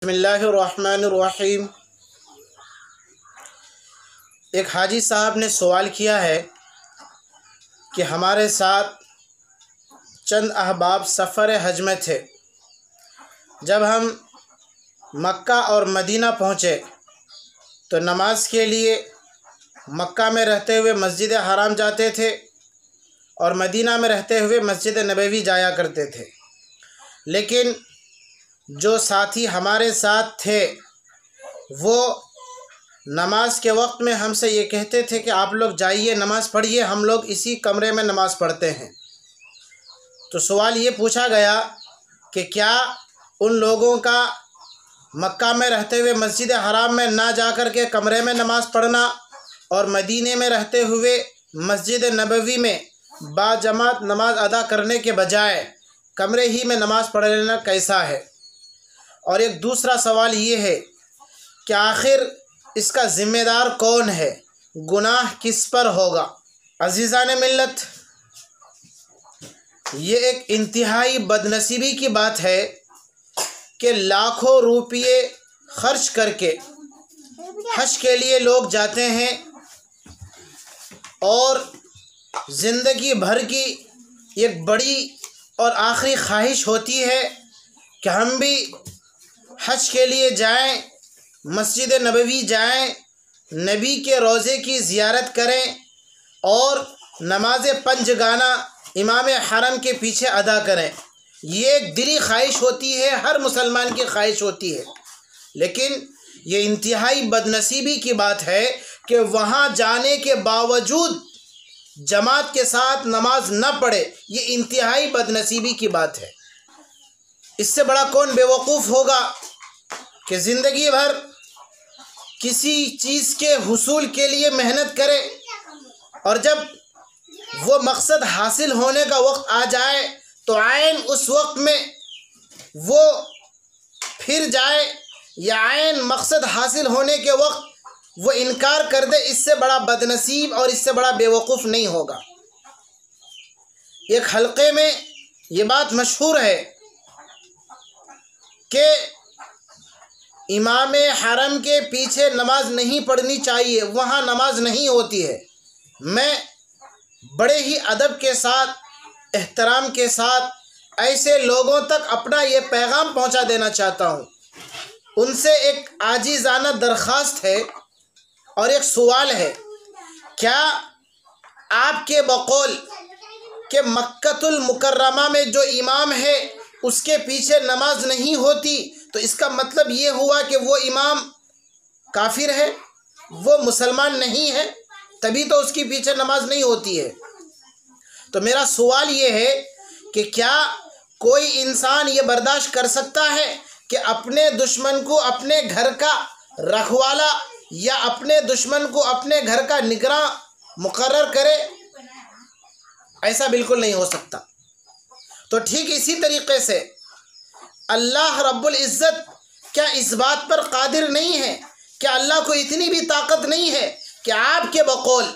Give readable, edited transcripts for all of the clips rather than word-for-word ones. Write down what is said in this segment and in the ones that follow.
बिस्मिल्लाहिर्रहमानिर्रहीम। एक हाजी साहब ने सवाल किया है कि हमारे साथ चंद अहबाब सफ़र हज में थे। जब हम मक्का और मदीना पहुँचे तो नमाज के लिए मक्का में रहते हुए मस्जिद हराम जाते थे और मदीना में रहते हुए मस्जिद नबवी जाया करते थे। लेकिन जो साथी हमारे साथ थे वो नमाज के वक्त में हमसे ये कहते थे कि आप लोग जाइए नमाज़ पढ़िए, हम लोग इसी कमरे में नमाज़ पढ़ते हैं। तो सवाल ये पूछा गया कि क्या उन लोगों का मक्का में रहते हुए मस्जिद हराम में ना जाकर के कमरे में नमाज़ पढ़ना और मदीने में रहते हुए मस्जिद नबवी में बाजमात नमाज अदा करने के बजाय कमरे ही में नमाज़ पढ़ लेना कैसा है। और एक दूसरा सवाल ये है कि आखिर इसका ज़िम्मेदार कौन है, गुनाह किस पर होगा। अज़ीज़ान मिल्लत, ये एक इंतहाई बदनसीबी की बात है कि लाखों रुपये खर्च करके हज के लिए लोग जाते हैं और ज़िंदगी भर की एक बड़ी और आखिरी ख्वाहिश होती है कि हम भी हज के लिए जाएं, मस्जिद नबवी जाएं, नबी के रोज़े की ज़ियारत करें और नमाज पंजगाना इमाम हरम के पीछे अदा करें। ये एक दिली ख्वाहिश होती है, हर मुसलमान की ख्वाहिश होती है। लेकिन ये इंतहाई बदनसीबी की बात है कि वहाँ जाने के बावजूद जमात के साथ नमाज न पढ़े। ये इंतहाई बदनसीबी की बात है। इससे बड़ा कौन बेवकूफ़ होगा कि ज़िंदगी भर किसी चीज़ के हुसूल के लिए मेहनत करे और जब वो मकसद हासिल होने का वक्त आ जाए तो आयन उस वक्त में वो फिर जाए या आयन मकसद हासिल होने के वक्त वो इनकार कर दे। इससे बड़ा बदनसीब और इससे बड़ा बेवकूफ़ नहीं होगा। एक हल्के में ये बात मशहूर है कि इमाम हरम के पीछे नमाज नहीं पढ़नी चाहिए, वहाँ नमाज नहीं होती है। मैं बड़े ही अदब के साथ, एहतराम के साथ ऐसे लोगों तक अपना ये पैगाम पहुँचा देना चाहता हूँ। उनसे एक आजीज़ाना दरख्वास्त है और एक सवाल है, क्या आपके बकौल के मक्कतुल मुकर्रमा में जो इमाम है उसके पीछे नमाज नहीं होती तो इसका मतलब ये हुआ कि वो इमाम काफिर है, वो मुसलमान नहीं है, तभी तो उसके पीछे नमाज नहीं होती है। तो मेरा सवाल ये है कि क्या कोई इंसान ये बर्दाश्त कर सकता है कि अपने दुश्मन को अपने घर का रखवाला या अपने दुश्मन को अपने घर का निगरान मुकर्रर करे? ऐसा बिल्कुल नहीं हो सकता। तो ठीक इसी तरीके से अल्लाह रब्बुल इज़्ज़त क्या इस बात पर कादिर नहीं है, क्या अल्लाह को इतनी भी ताकत नहीं है कि आपके बकौल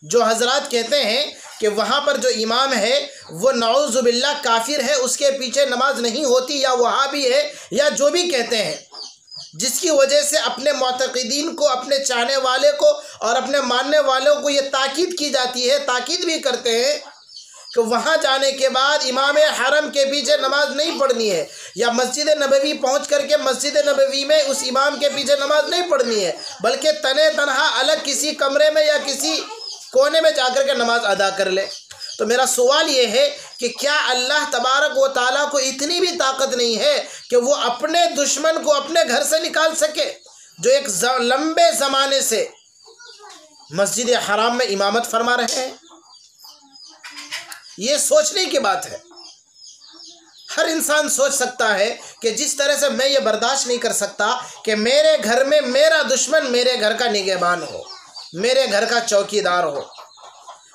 जो हजरात कहते हैं कि वहाँ पर जो इमाम है वो नऊज़ु बिल्लाह काफिर है, उसके पीछे नमाज नहीं होती, या वहाबी है या जो भी कहते हैं, जिसकी वजह से अपने मुतक़िदीन को, अपने चाहने वाले को और अपने मानने वालों को ये ताकीद की जाती है, ताकीद भी करते हैं कि वहाँ जाने के बाद इमाम हरम के पीछे नमाज नहीं पढ़नी है, या मस्जिद नबवी पहुँच करके मस्जिद नबवी में उस इमाम के पीछे नमाज नहीं पढ़नी है, बल्कि तने तनहा अलग किसी कमरे में या किसी कोने में जाकर के नमाज अदा कर ले। तो मेरा सवाल ये है कि क्या अल्लाह तबारक व तआला को इतनी भी ताकत नहीं है कि वो अपने दुश्मन को अपने घर से निकाल सके, जो एक लंबे ज़माने से मस्जिद हराम में इमामत फरमा रहे हैं? ये सोचने की बात है। हर इंसान सोच सकता है कि जिस तरह से मैं ये बर्दाश्त नहीं कर सकता कि मेरे घर में मेरा दुश्मन मेरे घर का निगहबान हो, मेरे घर का चौकीदार हो,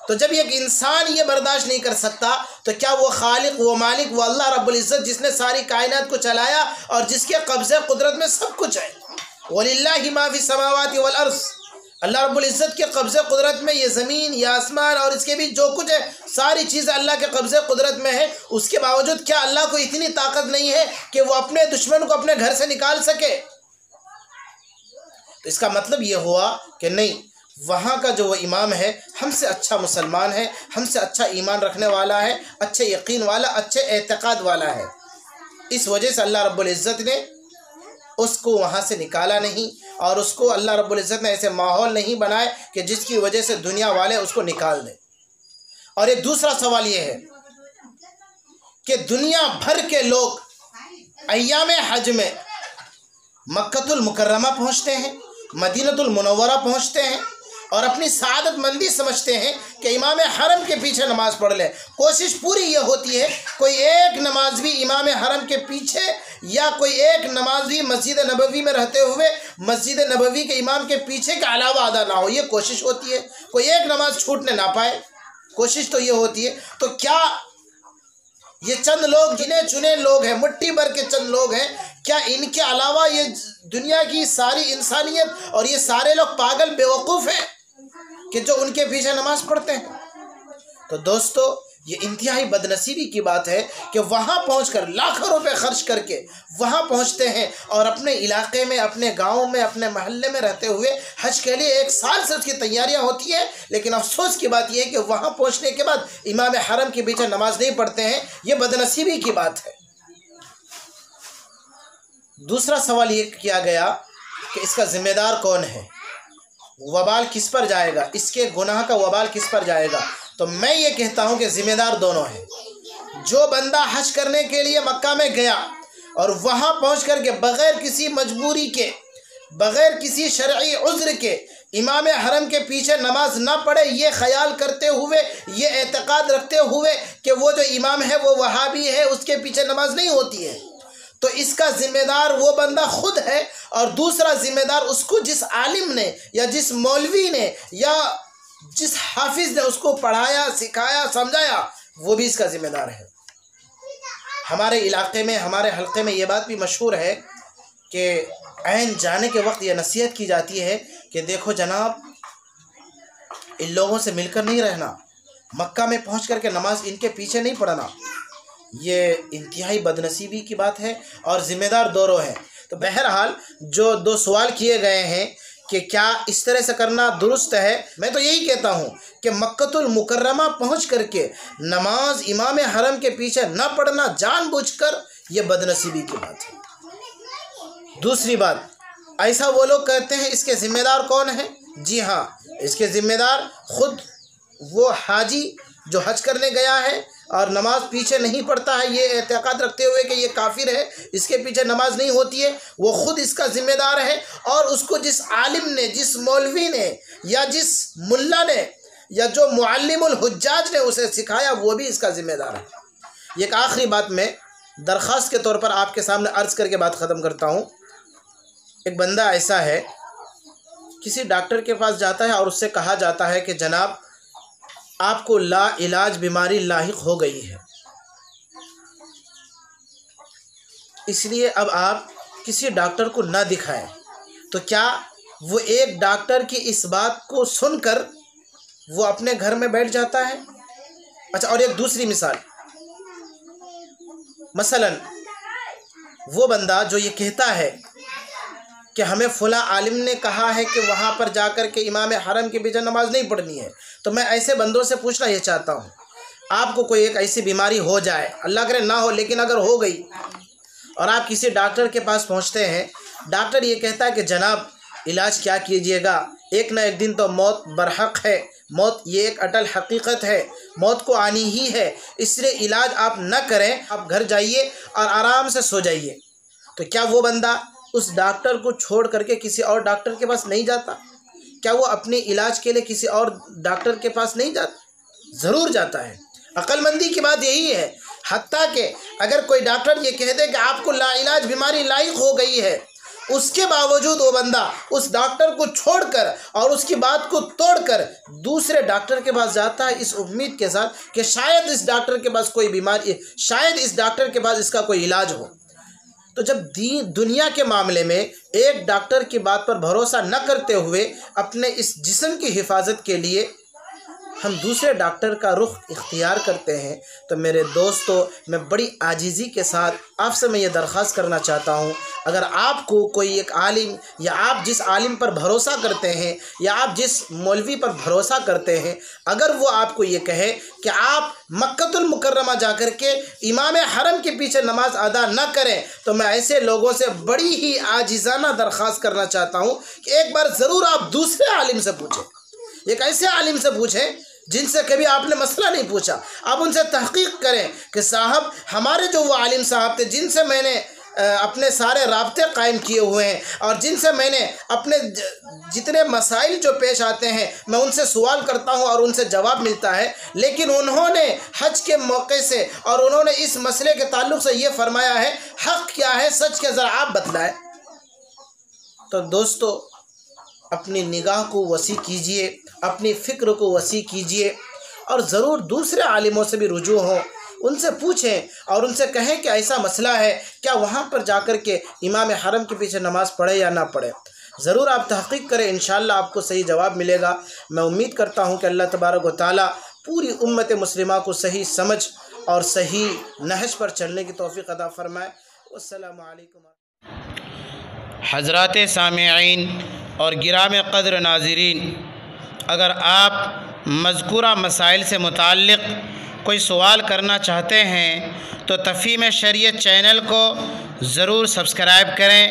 तो जब एक इंसान ये बर्दाश्त नहीं कर सकता तो क्या वो खालिक, वो मालिक, वो अल्लाह रब्बुल इज़्ज़त जिसने सारी कायनात को चलाया और जिसके कब्ज़े कुदरत में सब कुछ है, वलिल्लाहि मा फ़िस समावाति वल अर्ज़, अल्लाह रब्बुल इज़्ज़त के कब्ज़े कुदरत में ये ज़मीन, ये आसमान और इसके बीच जो कुछ है सारी चीज़ें अल्लाह के कब्ज़े कुदरत में है। उसके बावजूद क्या अल्लाह को इतनी ताकत नहीं है कि वो अपने दुश्मन को अपने घर से निकाल सके? तो इसका मतलब ये हुआ कि नहीं, वहाँ का जो वो इमाम है हमसे अच्छा मुसलमान है, हमसे अच्छा ईमान रखने वाला है, अच्छे यकीन वाला, अच्छे एतक़ाद वाला है। इस वजह से अल्लाह रब्बुल इज़्ज़त ने उसको वहाँ से निकाला नहीं और उसको अल्लाह रब्बुल इज़्ज़त ने ऐसे माहौल नहीं बनाए कि जिसकी वजह से दुनिया वाले उसको निकाल दें। और एक दूसरा सवाल ये है कि दुनिया भर के लोग अय्याम हज में मक्कतुल मुकर्रमा पहुँचते हैं, मदीनतुल मुनव्वरा पहुँचते हैं और अपनी सआदत मंदी समझते हैं कि इमाम हरम के पीछे नमाज़ पढ़ ले। कोशिश पूरी ये होती है कोई एक नमाज भी इमाम हरम के पीछे या कोई एक नमाज भी मस्जिद नबवी में रहते हुए मस्जिद नबवी के इमाम के पीछे के अलावा अदा ना हो, ये कोशिश होती है। कोई एक नमाज छूटने ना पाए, कोशिश तो ये होती है। तो क्या ये चंद लोग, गिने चुने लोग हैं, मुट्ठी भर के चंद लोग हैं, क्या इनके अलावा ये दुनिया की सारी इंसानियत और ये सारे लोग पागल बेवकूफ़ हैं कि जो उनके पीछे नमाज़ पढ़ते हैं? तो दोस्तों, ये इंतहाई बदनसीबी की बात है कि वहाँ पहुँचकर लाखों रुपए खर्च करके वहाँ पहुँचते हैं और अपने इलाके में, अपने गांव में, अपने महल्ले में रहते हुए हज के लिए 1 साल से उसकी तैयारियां होती है, लेकिन अफसोस की बात यह है कि वहाँ पहुँचने के बाद इमाम हरम के पीछे नमाज नहीं पढ़ते हैं। ये बदनसीबी की बात है। दूसरा सवाल ये किया गया कि इसका ज़िम्मेदार कौन है, वबाल किस पर जाएगा, इसके गुनाह का वबाल किस पर जाएगा? तो मैं ये कहता हूँ कि ज़िम्मेदार दोनों हैं। जो बंदा हज करने के लिए मक्का में गया और वहाँ पहुँच कर के बग़ैर किसी मजबूरी के, बग़ैर किसी शरई उज़्र के इमाम हरम के पीछे नमाज ना पढ़े, ये ख्याल करते हुए, ये एतक़ाद रखते हुए कि वो जो इमाम है वो वहाबी है, उसके पीछे नमाज नहीं होती है, तो इसका ज़िम्मेदार वो बंदा खुद है। और दूसरा ज़िम्मेदार उसको जिस आलिम ने या जिस मौलवी ने या जिस हाफिज़ ने उसको पढ़ाया, सिखाया, समझाया, वो भी इसका ज़िम्मेदार है। हमारे इलाके में, हमारे हल्के में ये बात भी मशहूर है कि ऐन जाने के वक्त ये नसीहत की जाती है कि देखो जनाब, इन लोगों से मिलकर नहीं रहना, मक्का में पहुंच कर के नमाज इनके पीछे नहीं पढ़ना। ये इंतहाई बदनसीबी की बात है और ज़िम्मेदार दोनों हैं। तो बहरहाल जो 2 सवाल किए गए हैं कि क्या इस तरह से करना दुरुस्त है, मैं तो यही कहता हूँ कि मक्कतुल मुकर्रमा पहुँच करके नमाज इमाम हरम के पीछे न पढ़ना जानबूझकर, ये बदनसीबी की बात है। दूसरी बात, ऐसा वो लोग कहते हैं इसके ज़िम्मेदार कौन है? जी हाँ, इसके ज़िम्मेदार खुद वो हाजी जो हज करने गया है और नमाज पीछे नहीं पढ़ता है, ये एतक़ाद रखते हुए कि ये काफिर है, इसके पीछे नमाज नहीं होती है, वो खुद इसका ज़िम्मेदार है। और उसको जिस आलिम ने, जिस मौलवी ने या जिस मुल्ला ने या जो मुअल्लिमुल हुज्जाज ने उसे सिखाया, वो भी इसका ज़िम्मेदार है। एक आखिरी बात मैं दरख्वास्त के तौर पर आपके सामने अर्ज़ करके बात ख़त्म करता हूँ। एक बंदा ऐसा है, किसी डॉक्टर के पास जाता है और उससे कहा जाता है कि जनाब आपको ला इलाज बीमारी लाहिक हो गई है, इसलिए अब आप किसी डॉक्टर को ना दिखाएं। तो क्या वो एक डॉक्टर की इस बात को सुनकर वो अपने घर में बैठ जाता है? अच्छा, और एक दूसरी मिसाल, मसलन वो बंदा जो ये कहता है कि हमें फ़ुला आलिम ने कहा है कि वहाँ पर जाकर के इमाम हरम के पीछे नमाज नहीं पढ़नी है, तो मैं ऐसे बंदों से पूछना ये चाहता हूँ, आपको कोई एक ऐसी बीमारी हो जाए, अल्लाह करे ना हो, लेकिन अगर हो गई और आप किसी डॉक्टर के पास पहुँचते हैं, डॉक्टर ये कहता है कि जनाब इलाज क्या कीजिएगा, एक ना एक दिन तो मौत बरहक है, मौत ये एक अटल हकीकत है, मौत को आनी ही है, इसलिए इलाज आप न करें, आप घर जाइए और आराम से सो जाइए। तो क्या वो बंदा उस डॉक्टर को छोड़ करके किसी और डॉक्टर के पास नहीं जाता? क्या वो अपने इलाज के लिए किसी और डॉक्टर के पास नहीं जाता? ज़रूर जाता है। अक्लमंदी की बात यही है। हत्ता कि अगर कोई डॉक्टर ये कह दे कि आपको लाइलाज बीमारी लायक हो गई है, उसके बावजूद वो बंदा उस डॉक्टर को छोड़कर और उसकी बात को तोड़कर दूसरे डॉक्टर के पास जाता है, इस उम्मीद के साथ कि शायद इस डॉक्टर के पास कोई बीमारी, शायद इस डॉक्टर के पास इसका कोई इलाज हो। तो जब दुनिया के मामले में एक डॉक्टर की बात पर भरोसा न करते हुए अपने इस जिस्म की हिफाजत के लिए हम दूसरे डॉक्टर का रुख इख्तियार करते हैं, तो मेरे दोस्तों, मैं बड़ी आजिज़ी के साथ आपसे मैं ये दरख्वास्त करना चाहता हूँ, अगर आपको कोई एक आलिम या आप जिस आलिम पर भरोसा करते हैं या आप जिस मौलवी पर भरोसा करते हैं, अगर वो आपको ये कहे कि आप मक्कतुल मुकर्रमा जाकर के इमाम हरम के पीछे नमाज अदा न करें, तो मैं ऐसे लोगों से बड़ी ही आजिज़ाना दरख्वास्त करना चाहता हूँ कि एक बार ज़रूर आप दूसरे आलिम से पूछें, एक ऐसे आलिम से पूछें जिनसे कभी आपने मसला नहीं पूछा। आप उनसे तहकीक करें कि साहब, हमारे जो वो आलिम साहब थे जिनसे मैंने अपने सारे राब्ते कायम किए हुए हैं और जिनसे मैंने अपने जितने मसाइल जो पेश आते हैं मैं उनसे सवाल करता हूं और उनसे जवाब मिलता है, लेकिन उन्होंने हज के मौके से और उन्होंने इस मसले के ताल्लुक़ से ये फरमाया है, हक़ क्या है, सच क्या, ज़रा आप बतलाएं। तो दोस्तों, अपनी निगाह को वसी कीजिए, अपनी फ़िक्र को वसी कीजिए और ज़रूर दूसरे आलिमों से भी रुजू हों, उनसे पूछें और उनसे कहें कि ऐसा मसला है, क्या वहाँ पर जाकर के इमाम हरम के पीछे नमाज़ पढ़े या ना पढ़े। ज़रूर आप तहक़ीक़ करें, इंशाअल्लाह आपको सही जवाब मिलेगा। मैं उम्मीद करता हूँ कि अल्लाह तबारक व तआला पूरी उम्मत मुस्लिमा को सही समझ और सही नहज पर चलने की तौफ़ीक़ अता फ़रमाए। अस्सलामु अलैकुम। हज़रात सामिईन और गिराम क़द्र नाज़रीन, अगर आप मज़कूरा मसाइल से मुताल्लिक़ कोई सवाल करना चाहते हैं तो तफ़हीम शरीयत चैनल को ज़रूर सब्सक्राइब करें,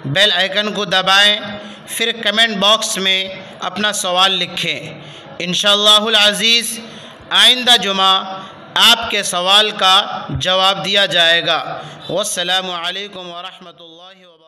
बेल आइकन को दबाएं, फिर कमेंट बॉक्स में अपना सवाल लिखें। इंशाअल्लाहुल अज़ीज़ आइंदा जुमा आपके सवाल का जवाब दिया जाएगा। वस्सलामु अलैकुम व रहमतुल्लाहि व बरकातुहू।